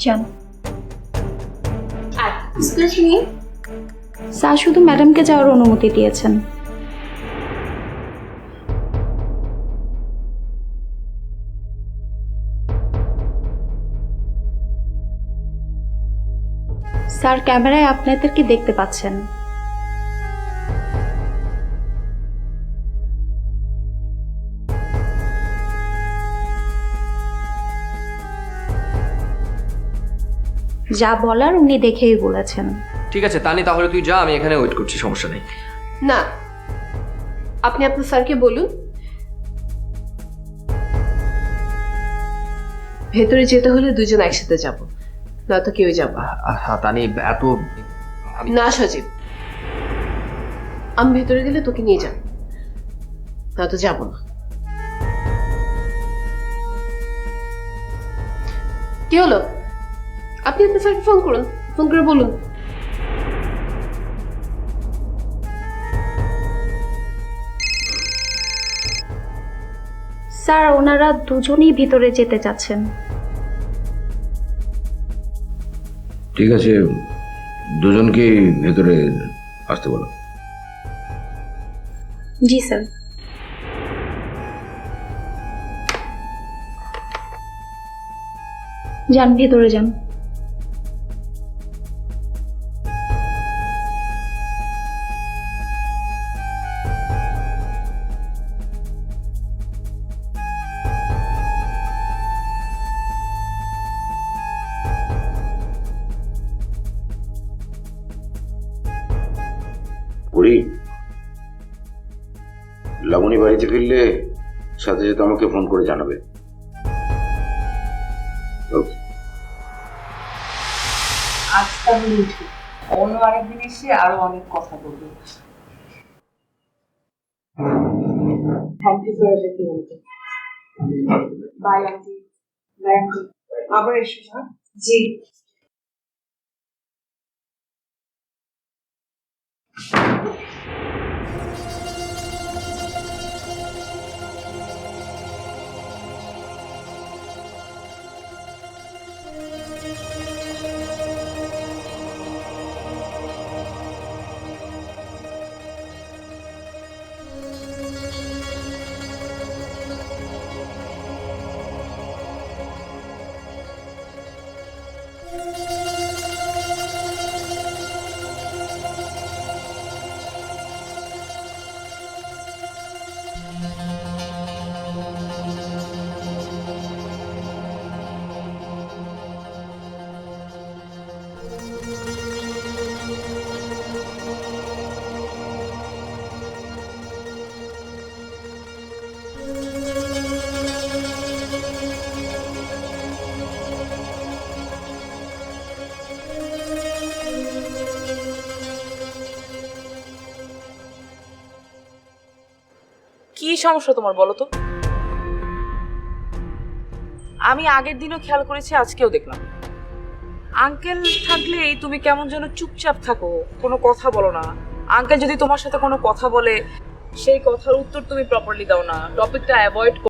যান। Excuse me, sir শুধু ম্যাডামকে যাওয়ার অনুমতি দিয়েছেন। স্যার ক্যামেরায় আপনাদেরকে দেখতে পাচ্ছেন। যা বলার উনি দেখেই বলেছেন। ঠিক আছে তানি, তাহলে তুই যা, আমি এখানে ওয়েট করছি, সমস্যা নেই। না, আপনি আপনার স্যারকে বলুন ভেতরে যেতে হলে দুজন একসাথে যাব, নয়তো কেউ যাব না। তানি এত না সজীব, আমি ভেতরে গেলে তোকে নিয়ে যাব, নয়তো যাব না। কি হলো? আপনি আপনার স্যারকে ফোন করুন, ফোন করে বলুন। স্যার ওনারা দুজনেই ভিতরে যেতে চাচ্ছেন। ঠিক আছে, দুজনকেই ভেতরে আসতে বলো। জি স্যার। যান ভেতরে যান। পুরি, লাবণী বাড়িতে ফিরলে সাথে সাথে আমাকে ফোন করে জানাবে। ওকে। আজ তাহলে উঠি, অন্য আরেকদিন এসে আরো অনেক কথা বলবো। Thank you for everything aunty. Bye aunty. Bye aunty. আবার এসো। হ্যাঁ জি। কি সমস্যা তোমার বলো তো? আমি আগের দিনও খেয়াল করেছি, আজকেও দেখলাম আঙ্কেল থাকলেই তুমি কেমন যেন চুপচাপ থাকো, কোনো কথা বলো না। আঙ্কেল যদি তোমার সাথে কোনো কথা বলে সেই কথার উত্তর তুমি প্রপারলি দাও না, টপিকটা অ্যাভয়েড